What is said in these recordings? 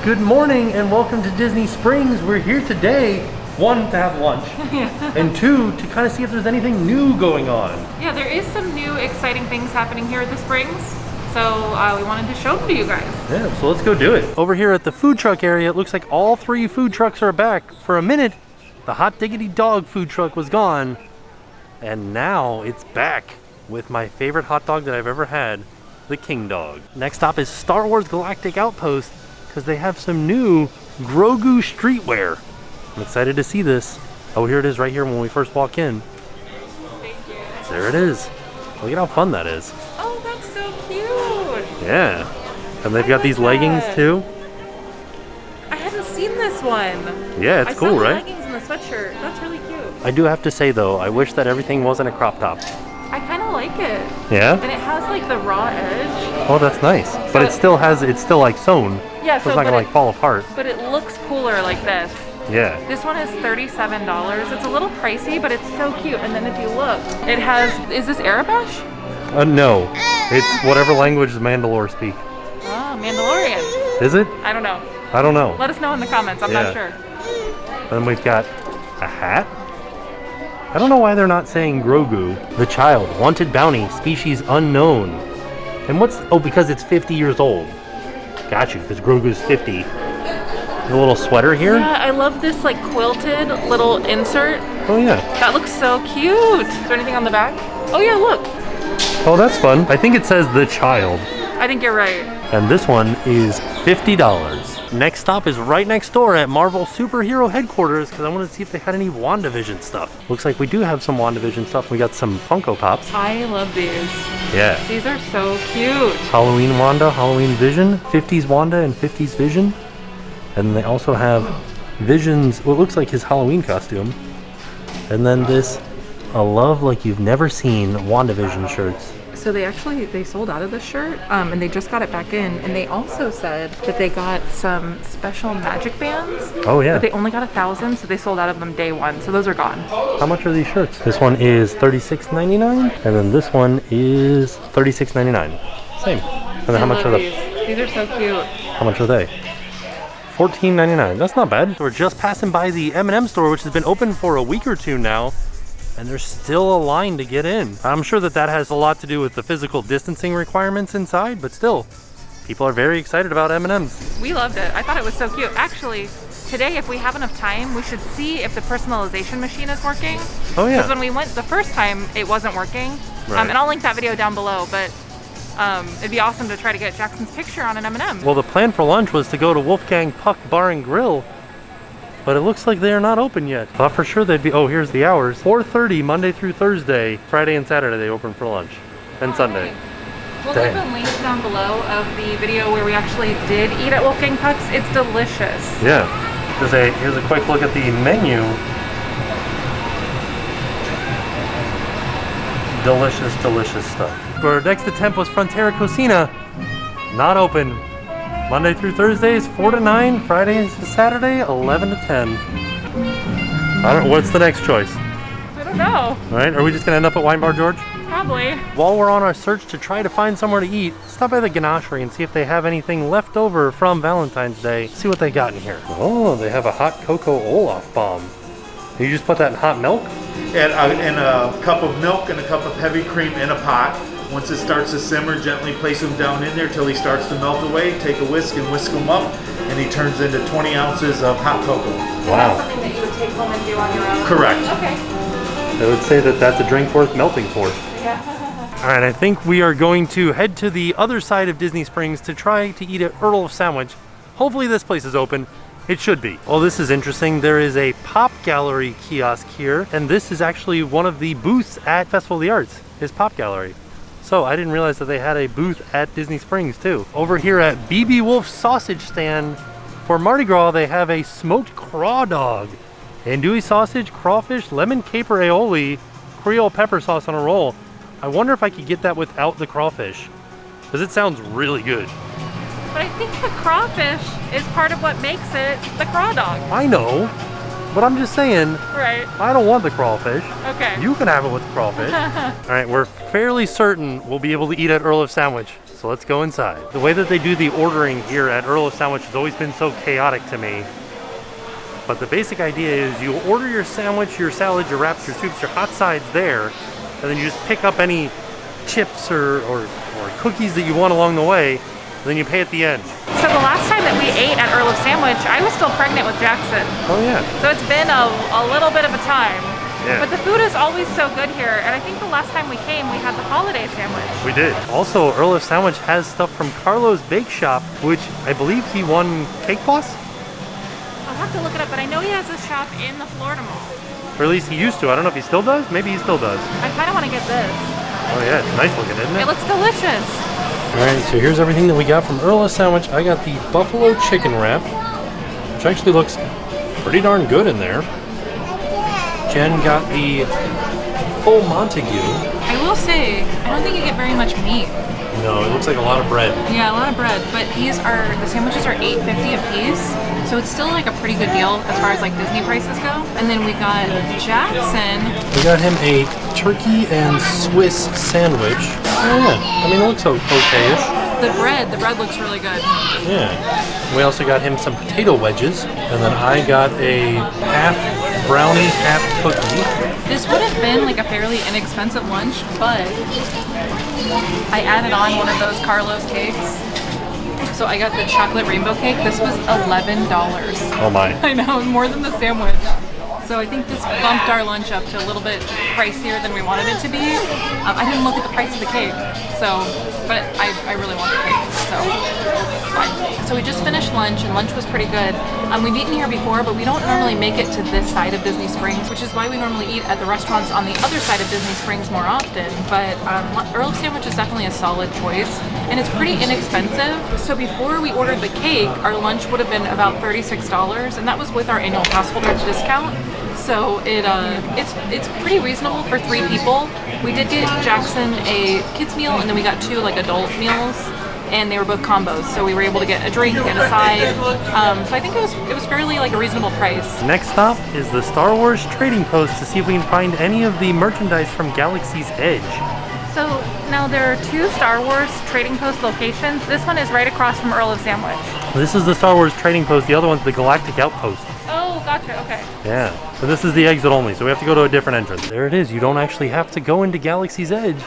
Good morning and welcome to Disney Springs. We're here today, one, to have lunch, and two, to kind of see if there's anything new going on. Yeah, there is some new exciting things happening here at the Springs, so we wanted to show them to you guys. Yeah, so let's go do it. Over here at the food truck area, it looks like all three food trucks are back. For a minute, the Hot Diggity Dog food truck was gone, and now it's back with my favorite hot dog that I've ever had, the King Dog. Next stop is Star Wars Galactic Outpost, because they have some new Grogu streetwear. I'm excited to see this. Oh, here it is right here when we first walk in. Thank you. There it is. Look at how fun that is. Oh, that's so cute. Yeah. And they've got these leggings too. I hadn't seen this one. Yeah, it's cool, right? I saw the leggings and the sweatshirt. That's really cute. I do have to say though, I wish that everything wasn't a crop top. I kind of like it. Yeah? And it has like the raw edge. Oh, that's nice. But it's still like sewn. Yeah, so it's not gonna like fall apart. But it looks cooler like this. Yeah. This one is $37. It's a little pricey, but it's so cute. And then if you look, it has, is this Arabish? No. It's whatever language the Mandalore speak. Oh, Mandalorian. Is it? I don't know. I don't know. Let us know in the comments. I'm not sure. Then we've got a hat. I don't know why they're not saying Grogu. The Child, Wanted Bounty, Species Unknown. And what's, oh, because it's 50 years old. Got you, because Grogu's 50. The little sweater here. Yeah, I love this like quilted little insert. Oh yeah. That looks so cute. Is there anything on the back? Oh yeah, look. Oh, that's fun. I think it says The Child. I think you're right. And this one is $50. Next stop is right next door at Marvel Superhero Headquarters because I wanted to see if they had any WandaVision stuff. Looks like we do have some WandaVision stuff. We got some Funko Pops. I love these. Yeah. These are so cute. Halloween Wanda, Halloween Vision, 50s Wanda and 50s Vision. And they also have Vision's, what looks like his Halloween costume. And then this, a love like you've never seen WandaVision shirts. So they sold out of this shirt and they just got it back in, and they also said that they got some special magic bands. Oh yeah. But they only got 1,000, so they sold out of them day one, so those are gone. How much are these shirts? This one is $36.99 and then this one is $36.99. Same. And then how much are these? These are so cute. How much are they? $14.99. That's not bad. We're just passing by the M&M store, which has been open for a week or two now. And there's still a line to get in. I'm sure that has a lot to do with the physical distancing requirements inside, but still, people are very excited about M&Ms. We loved it. I thought it was so cute. Actually, today, if we have enough time, we should see if the personalization machine is working. Oh yeah. Because when we went the first time, it wasn't working. Right. And I'll link that video down below, but it'd be awesome to try to get Jackson's picture on an M&M. Well, the plan for lunch was to go to Wolfgang Puck Bar and Grill, but it looks like they are not open yet. Thought for sure they'd be, oh, here's the hours. 4:30 Monday through Thursday. Friday and Saturday they open for lunch. And Sunday. We'll leave a link down below of the video where we actually did eat at Wolfgang Puck's. It's delicious. Yeah. Here's a quick look at the menu. Delicious, delicious stuff. Our next attempt was Frontera Cocina. Not open. Monday through Thursdays, 4 to 9. Fridays to Saturday, 11 to 10. I don't know, what's the next choice? I don't know. All right, are we just gonna end up at Wine Bar George? Probably. While we're on our search to try to find somewhere to eat, stop by the Ganachery and see if they have anything left over from Valentine's Day. See what they got in here. Oh, they have a hot cocoa Olaf bomb. You just put that in hot milk? And a cup of milk and a cup of heavy cream in a pot. Once it starts to simmer, gently place him down in there till he starts to melt away. Take a whisk and whisk him up, and he turns into 20 ounces of hot cocoa. Wow. That's something that you would take home and do on your own? Correct. Okay. I would say that that's a drink worth melting for. Yeah. All right, I think we are going to head to the other side of Disney Springs to try to eat at Earl of Sandwich. Hopefully this place is open. It should be. Oh, this is interesting. There is a pop gallery kiosk here, and this is actually one of the booths at Festival of the Arts, is Pop Gallery. So I didn't realize that they had a booth at Disney Springs too. Over here at BB Wolf's sausage stand for Mardi Gras, they have a smoked craw dog, andouille sausage, crawfish, lemon caper aioli, Creole pepper sauce on a roll. I wonder if I could get that without the crawfish, because it sounds really good. But I think the crawfish is part of what makes it the craw dog. I know, but I'm just saying, Right. I don't want the crawfish. Okay. You can have it with the crawfish. All right, we're fairly certain we'll be able to eat at Earl of Sandwich. So let's go inside. The way that they do the ordering here at Earl of Sandwich has always been so chaotic to me. But the basic idea is you order your sandwich, your salad, your wraps, your soups, your hot sides there, and then you just pick up any chips or cookies that you want along the way, and then you pay at the end. So the last time that we ate at Earl of Sandwich, I was still pregnant with Jackson. Oh yeah. So it's been a little bit of a time. Yeah. But the food is always so good here, and I think the last time we came, we had the holiday sandwich. We did. Also, Earl of Sandwich has stuff from Carlo's Bake Shop, which I believe he won Cake Boss? I'll have to look it up, but I know he has a shop in the Florida Mall. Or at least he used to. I don't know if he still does. Maybe he still does. I kind of want to get this. Oh yeah, it's nice looking, isn't it? It looks delicious. All right, so here's everything that we got from Earl of Sandwich. I got the buffalo chicken wrap, which actually looks pretty darn good in there. Jen got the full Montague. I will say, I don't think you get very much meat. No, it looks like a lot of bread. Yeah, a lot of bread, but the sandwiches are $8.50 a piece, so it's still like a pretty good deal as far as like Disney prices go. And then we got Jackson. We got him a turkey and Swiss sandwich. Oh yeah, I mean it looks okay-ish. The bread looks really good. Yeah. We also got him some potato wedges, and then I got a half brownie, half cookie. This would have been like a fairly inexpensive lunch, but I added on one of those Carlos cakes. So I got the chocolate rainbow cake. This was $11. Oh my. I know, more than the sandwich. So I think this bumped our lunch up to a little bit pricier than we wanted it to be. I didn't look at the price of the cake, but I really want the cake, so it's fine. So we just finished lunch, and lunch was pretty good. We've eaten here before, but we don't normally make it to this side of Disney Springs, which is why we normally eat at the restaurants on the other side of Disney Springs more often. But Earl of Sandwich is definitely a solid choice, and it's pretty inexpensive. So before we ordered the cake, our lunch would have been about $36, and that was with our annual pass holder discount. So it's pretty reasonable for 3 people. We did get Jackson a kids meal, and then we got 2 like adult meals, and they were both combos. So we were able to get a drink and a side. So I think it was fairly like a reasonable price. Next stop is the Star Wars Trading Post to see if we can find any of the merchandise from Galaxy's Edge. So now there are 2 Star Wars Trading Post locations. This one is right across from Earl of Sandwich. This is the Star Wars Trading Post. The other one's the Galactic Outpost. Oh, gotcha. Okay. Yeah. So this is the exit only, so we have to go to a different entrance. There it is. You don't actually have to go into Galaxy's Edge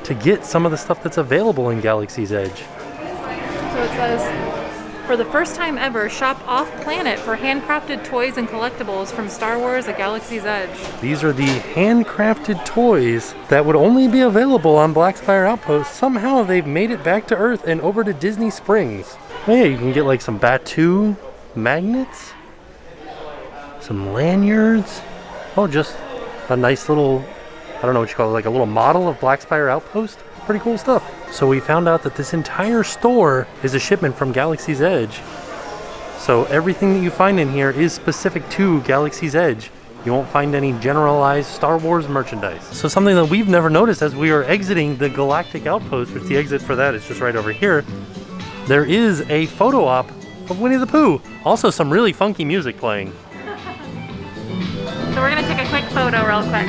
to get some of the stuff that's available in Galaxy's Edge. So it says, for the first time ever, shop off-planet for handcrafted toys and collectibles from Star Wars: A Galaxy's Edge. These are the handcrafted toys that would only be available on Blackspire Outpost. Somehow they've made it back to Earth and over to Disney Springs. Oh yeah, you can get like some Batu magnets, some lanyards. Oh, just a nice little, I don't know what you call it, like a little model of Blackspire Outpost. Pretty cool stuff. So we found out that this entire store is a shipment from Galaxy's Edge. So everything that you find in here is specific to Galaxy's Edge. You won't find any generalized Star Wars merchandise. So something that we've never noticed as we are exiting the Galactic Outpost, which the exit for that is just right over here, there is a photo op of Winnie the Pooh. Also some really funky music playing. So we're gonna take a quick photo real quick.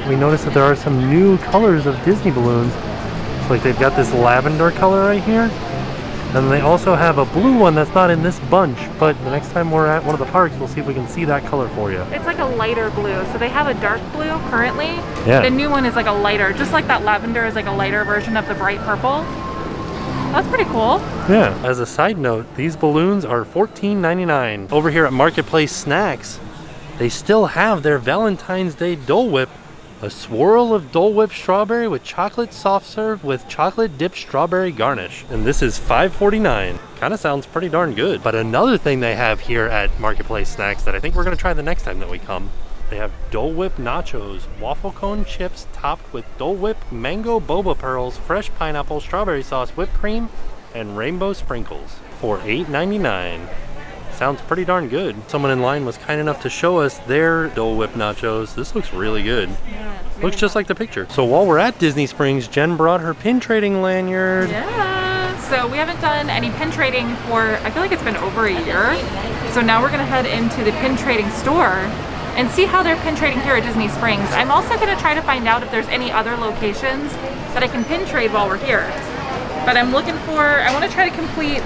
We noticed that there are some new colors of Disney balloons. So like they've got this lavender color right here. And they also have a blue one that's not in this bunch, but the next time we're at one of the parks, we'll see if we can see that color for you. It's like a lighter blue. So they have a dark blue currently. Yeah. The new one is like a lighter, just like that lavender is like a lighter version of the bright purple. That's pretty cool. Yeah. As a side note, these balloons are $14.99. Over here at Marketplace Snacks, they still have their Valentine's Day Dole Whip. A swirl of Dole Whip strawberry with chocolate soft serve with chocolate dipped strawberry garnish. And this is $5.49. Kind of sounds pretty darn good. But another thing they have here at Marketplace Snacks that I think we're going to try the next time that we come. They have Dole Whip nachos, waffle cone chips topped with Dole Whip mango boba pearls, fresh pineapple, strawberry sauce, whipped cream, and rainbow sprinkles for $8.99. Sounds pretty darn good. Someone in line was kind enough to show us their Dole Whip nachos. This looks really good. Yeah, really looks just like the picture. So while we're at Disney Springs, Jen brought her pin trading lanyard. Yes. So we haven't done any pin trading for, I feel like it's been over a year. So now we're gonna head into the pin trading store and see how they're pin trading here at Disney Springs. I'm also gonna try to find out if there's any other locations that I can pin trade while we're here. But I'm looking for, I wanna try to complete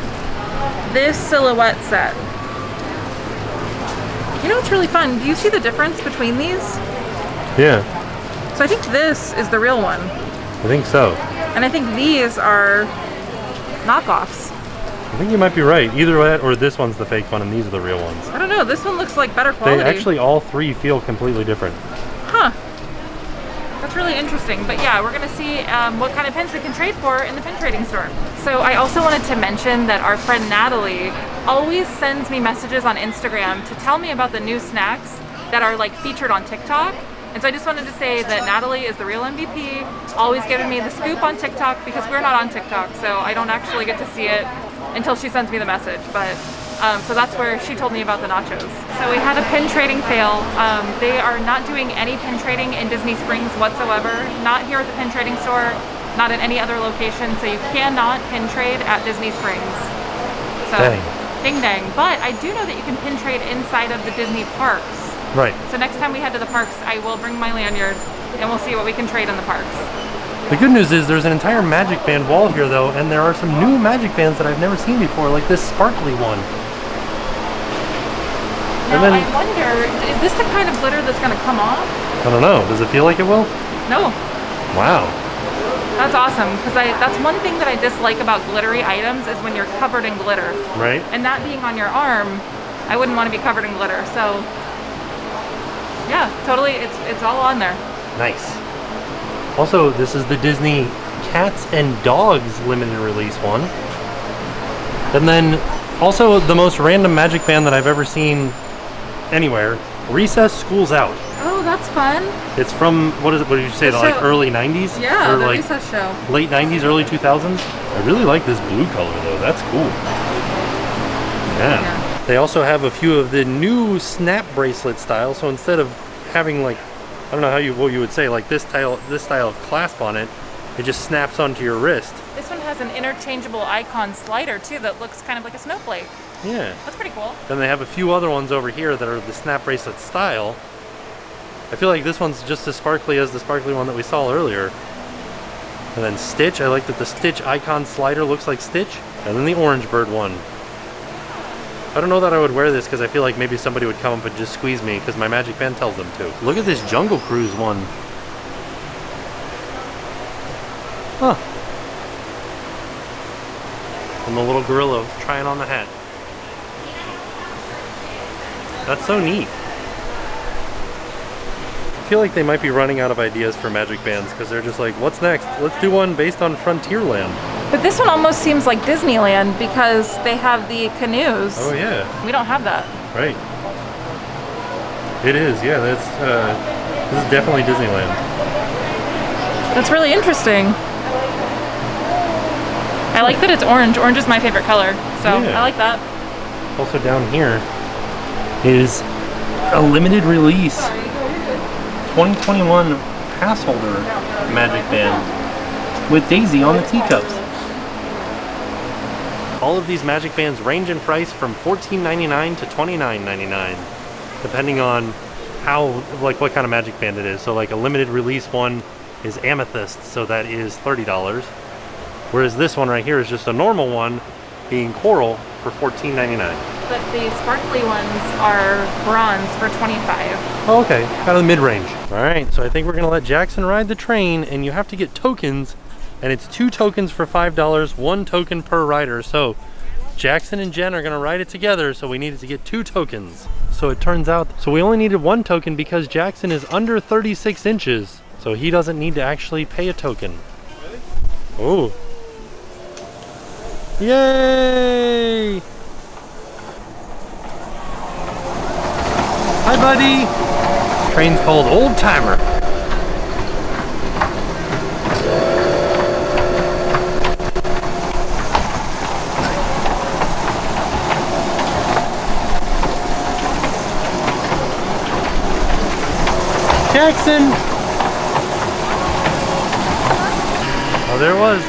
this silhouette set. You know what's really fun? Do you see the difference between these? Yeah, So I think this is the real one. I think so. And I think these are knockoffs. I think you might be right. Either that or this one's the fake one and these are the real ones. I don't know, this one looks like better quality. They actually all three feel completely different. Huh. That's really interesting. But yeah, we're gonna see what kind of pins we can trade for in the pin trading store. So I also wanted to mention that our friend Natalie always sends me messages on Instagram to tell me about the new snacks that are like featured on TikTok. And so I just wanted to say that Natalie is the real MVP, always giving me the scoop on TikTok because we're not on TikTok, so I don't actually get to see it until she sends me the message. But so that's where she told me about the nachos. So we had a pin trading fail. They are not doing any pin trading in Disney Springs whatsoever. Not here at the pin trading store, not at any other location. So you cannot pin trade at Disney Springs. So Dang. Ding dang. But I do know that you can pin trade inside of the Disney parks. Right. So next time we head to the parks, I will bring my lanyard and we'll see what we can trade in the parks. The good news is there's an entire Magic Band wall here though, and there are some new Magic Bands that I've never seen before, like this sparkly one. Now I wonder, is this the kind of glitter that's gonna come off? I don't know, does it feel like it will? No. Wow. That's awesome, because that's one thing that I dislike about glittery items is when you're covered in glitter. Right. And that being on your arm, I wouldn't want to be covered in glitter, so yeah, totally, it's all on there. Nice. Also, this is the Disney Cats and Dogs limited release one. And then also the most random Magic Band that I've ever seen anywhere, Recess School's Out. Oh, that's fun. It's from, what did you say, The like show. early 90s? Yeah, or the like Recess show. late 90s, early 2000s. I really like this blue color though, that's cool. Yeah. They also have a few of the new snap bracelet style, so instead of having like, I don't know what you would say, like this style of clasp on it, it just snaps onto your wrist. This one has an interchangeable icon slider too that looks kind of like a snowflake. Yeah. That's pretty cool. Then they have a few other ones over here that are the snap bracelet style. I feel like this one's just as sparkly as the sparkly one that we saw earlier. And then Stitch, I like that the Stitch icon slider looks like Stitch. And then the Orange Bird one. I don't know that I would wear this because I feel like maybe somebody would come up and just squeeze me because my Magic Band tells them to. Look at this Jungle Cruise one. Huh. And the little gorilla trying on the hat. That's so neat. I feel like they might be running out of ideas for Magic Bands because they're just like, what's next? Let's do one based on Frontierland. But this one almost seems like Disneyland because they have the canoes. Oh yeah. We don't have that. Right. It is, yeah, this is definitely Disneyland. That's really interesting. I like that it's orange. Orange is my favorite color, so Yeah. I like that. Also down here is a limited release 2021 pass holder Magic Band with Daisy on the teacups. All of these Magic Bands range in price from $14.99 to $29.99, depending on what kind of Magic Band it is. So like a limited release one is Amethyst, so that is $30. Whereas this one right here is just a normal one, being Coral, for $14.99. But the sparkly ones are bronze for $25. Oh, okay, kind of the mid-range. All right, so I think we're gonna let Jackson ride the train, and you have to get tokens, and it's 2 tokens for $5, 1 token per rider. So Jackson and Jen are gonna ride it together, so we needed to get 2 tokens. So it turns out, so we only needed 1 token because Jackson is under 36 inches, so he doesn't need to actually pay a token. Oh. Yay! Hi, buddy. Train's called Old Timer. Jackson! Oh, there it was.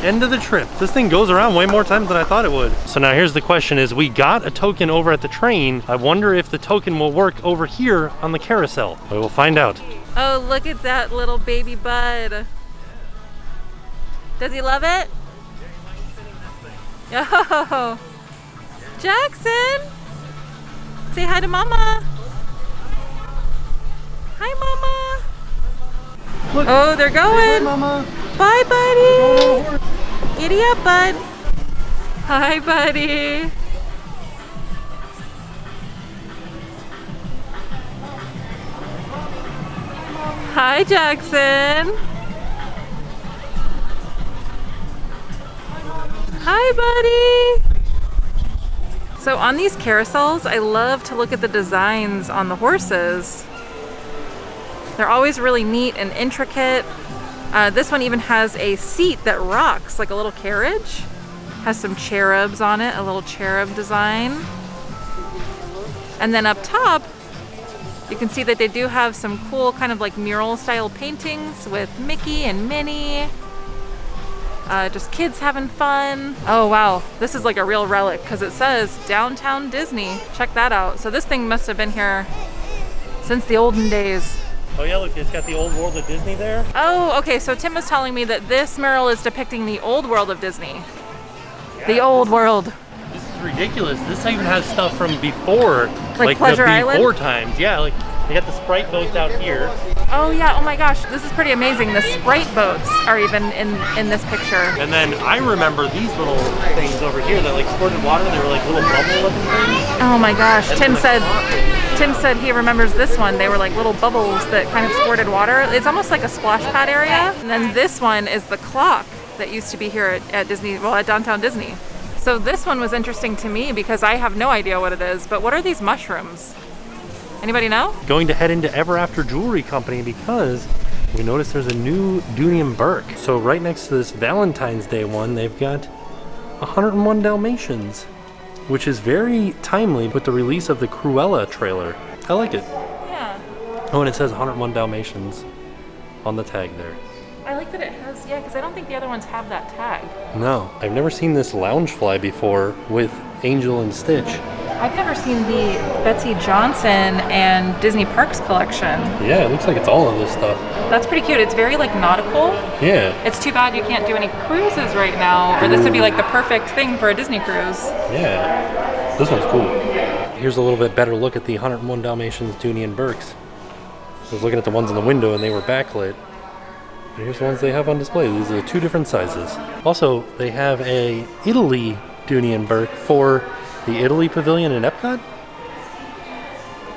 End of the trip. This thing goes around way more times than I thought it would. So now here's the question is, we got a token over at the train. I wonder if the token will work over here on the carousel. We will find out. Oh, look at that little baby bud. Does he love it? Oh, Jackson! Say hi to Mama. Hi, Mama. Look, oh, they're going. Mama. Bye, buddy. Giddy up, bud. Hi, buddy. Hi, Jackson. Hi, buddy. So on these carousels, I love to look at the designs on the horses. They're always really neat and intricate. This one even has a seat that rocks, like a little carriage. Has some cherubs on it, a little cherub design. And then up top, you can see that they do have some cool kind of like mural style paintings with Mickey and Minnie. Just kids having fun. Oh wow, this is like a real relic because it says Downtown Disney. Check that out. So this thing must have been here since the olden days. Oh yeah, look, it's got the old world of Disney there. Oh, okay, so Tim was telling me that this mural is depicting the old world of Disney. Yeah, the old world. This is ridiculous. This even has stuff from before. Like Pleasure the Island? before times. Yeah, like they got the Sprite boats out here. Oh yeah, oh my gosh, this is pretty amazing. The Sprite boats are even in this picture. And then I remember these little things over here that like squirted water. They were like little bubble looking things. Oh my gosh, Tim said he remembers this one. They were like little bubbles that kind of squirted water. It's almost like a splash pad area. And then this one is the clock that used to be here at Disney, well, at Downtown Disney. So this one was interesting to me because I have no idea what it is, but what are these mushrooms? Anybody know? Going to head into Ever After Jewelry Company because we noticed there's a new Dooney and Burke. So right next to this Valentine's Day one, they've got 101 Dalmatians, which is very timely with the release of the Cruella trailer. I like it. Yeah. Oh, and it says 101 Dalmatians on the tag there. I like that it has, yeah, because I don't think the other ones have that tag. No, I've never seen this Loungefly before with Angel and Stitch. I've never seen the Betsy Johnson and Disney Parks collection. Yeah, it looks like it's all of this stuff. That's pretty cute. It's very like nautical. Yeah. It's too bad you can't do any cruises right now, or this would be like the perfect thing for a Disney cruise. Yeah, this one's cool. Here's a little bit better look at the 101 Dalmatians Dooney and Burks. I was looking at the ones in the window and they were backlit. And here's the ones they have on display. These are 2 different sizes. Also, they have a Italy Dooney and Burke for the Italy Pavilion in Epcot.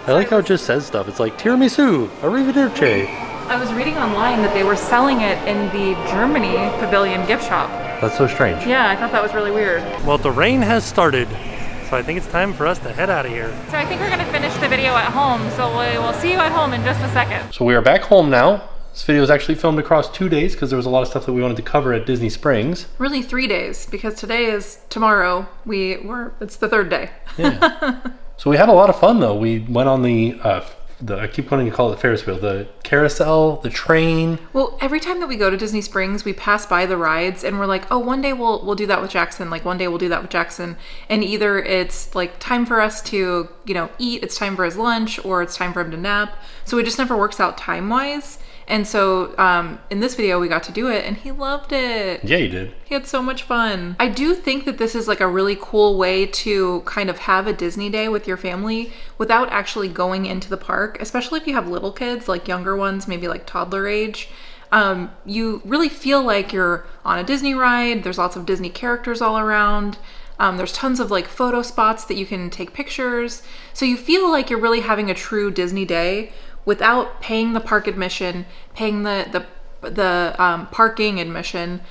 I like how it just says stuff. It's like tiramisu, arrivederci. I was reading online that they were selling it in the Germany Pavilion gift shop. That's so strange. Yeah, I thought that was really weird. Well, the rain has started, so I think it's time for us to head out of here. So I think we're gonna finish the video at home, so we'll see you at home in just a second. So we are back home now. This video was actually filmed across 2 days because there was a lot of stuff that we wanted to cover at Disney Springs. Really 3 days, because today is tomorrow. It's the 3rd day. Yeah. So we had a lot of fun though. We went on the I keep wanting to call it the Ferris wheel, the carousel, the train. Well, every time that we go to Disney Springs, we pass by the rides and we're like, oh, one day we'll do that with Jackson. Like one day we'll do that with Jackson. And either it's like time for us to, eat, it's time for his lunch, or it's time for him to nap. So it just never works out time-wise. And so in this video, we got to do it and he loved it. Yeah, he did. He had so much fun. I do think that this is like a really cool way to kind of have a Disney day with your family without actually going into the park, especially if you have little kids, like younger ones, maybe like toddler age. You really feel like you're on a Disney ride. There's lots of Disney characters all around. There's tons of like photo spots that you can take pictures. So you feel like you're really having a true Disney day without paying the park admission, paying the parking admission,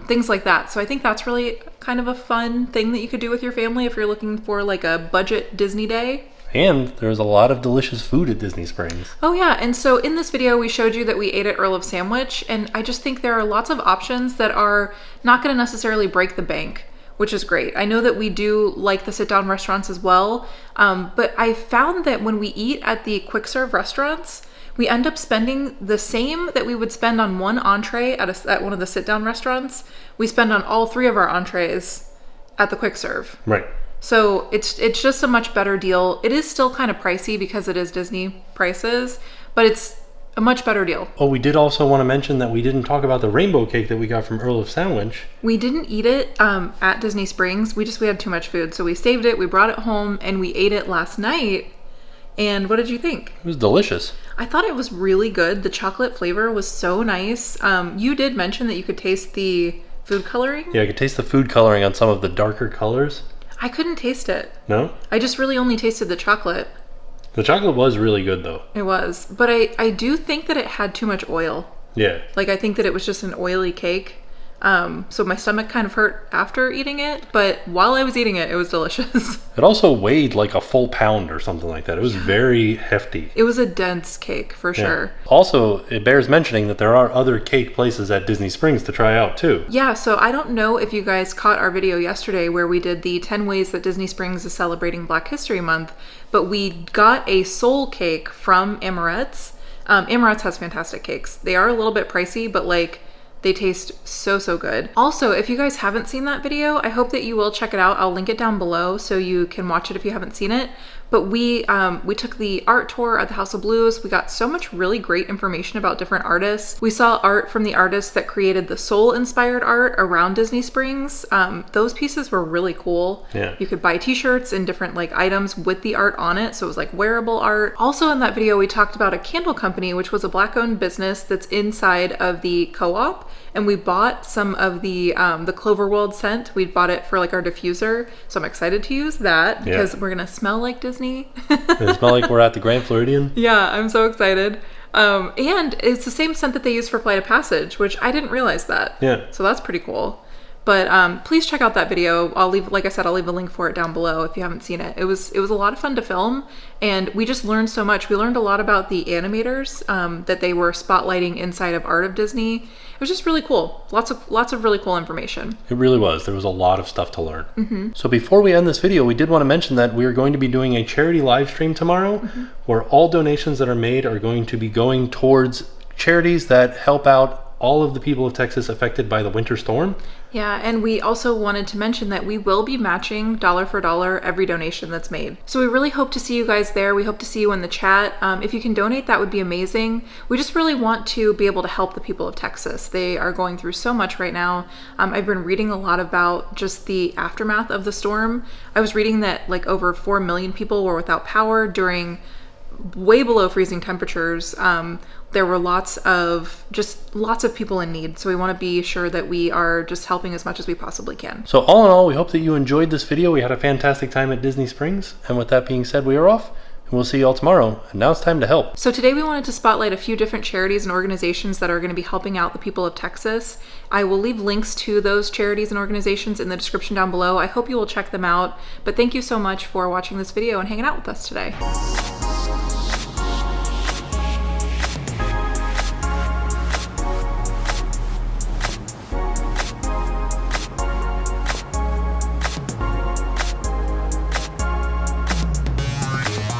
things like that. So I think that's really kind of a fun thing that you could do with your family if you're looking for like a budget Disney day. And there's a lot of delicious food at Disney Springs. Oh yeah, and so in this video we showed you that we ate at Earl of Sandwich, and I just think there are lots of options that are not going to necessarily break the bank. which is great. I know that we do like the sit-down restaurants as well, but I found that when we eat at the quick serve restaurants, we end up spending the same that we would spend on one entree at one of the sit-down restaurants. We spend on all 3 of our entrees at the quick serve. Right. So it's just a much better deal. It is still kind of pricey because it is Disney prices, but it's a much better deal. Oh, we did also want to mention that we didn't talk about the rainbow cake that we got from Earl of Sandwich. We didn't eat it at Disney Springs. We had too much food, so we saved it. We brought it home and we ate it last night. And what did you think? It was delicious. I thought it was really good. The chocolate flavor was so nice. You did mention that you could taste the food coloring. Yeah, I could taste the food coloring on some of the darker colors. I couldn't taste it. No? I just really only tasted the chocolate. The chocolate was really good though. It was. But I do think that it had too much oil. Yeah. Like, I think that it was just an oily cake. So my stomach kind of hurt after eating it, but while I was eating it, it was delicious. It also weighed like a full pound or something like that. It was very hefty. It was a dense cake for sure. Also, it bears mentioning that there are other cake places at Disney Springs to try out too. Yeah, so I don't know if you guys caught our video yesterday where we did the 10 ways that Disney Springs is celebrating Black History Month, but we got a soul cake from Amaret's. Amaret's has fantastic cakes. They are a little bit pricey, but like, they taste so good. Also, if you guys haven't seen that video, I hope that you will check it out. I'll link it down below so you can watch it if you haven't seen it. But we took the art tour at the House of Blues. We got so much really great information about different artists. We saw art from the artists that created the soul-inspired art around Disney Springs. Those pieces were really cool. Yeah. You could buy t-shirts and different like items with the art on it. So it was like wearable art. Also in that video, we talked about a candle company, which was a Black-owned business that's inside of the co-op. And we bought some of the Clover World scent. We bought it for like our diffuser. So I'm excited to use that because we're gonna smell like Disney. It smell like we're at the Grand Floridian. Yeah, I'm so excited. And it's the same scent that they use for Flight of Passage, which I didn't realize that. Yeah. So that's pretty cool. But please check out that video. I'll leave a link for it down below if you haven't seen it. It was a lot of fun to film, and we just learned so much. We learned a lot about the animators that they were spotlighting inside of Art of Disney. It was just really cool. Lots of really cool information. It really was. There was a lot of stuff to learn. Mm-hmm. So before we end this video, we did want to mention that we are going to be doing a charity live stream tomorrow, where all donations that are made are going to be going towards charities that help out all of the people of Texas affected by the winter storm. Yeah, and we also wanted to mention that we will be matching dollar for dollar every donation that's made. So we really hope to see you guys there. We hope to see you in the chat. If you can donate, that would be amazing. We just really want to be able to help the people of Texas. They are going through so much right now. I've been reading a lot about just the aftermath of the storm. I was reading that like over 4 million people were without power during way below freezing temperatures. There were lots of people in need. So we want to be sure that we are just helping as much as we possibly can. So all in all, we hope that you enjoyed this video. We had a fantastic time at Disney Springs. And with that being said, we are off. And we'll see you all tomorrow. And now it's time to help. So today we wanted to spotlight a few different charities and organizations that are going to be helping out the people of Texas. I will leave links to those charities and organizations in the description down below. I hope you will check them out. But thank you so much for watching this video and hanging out with us today.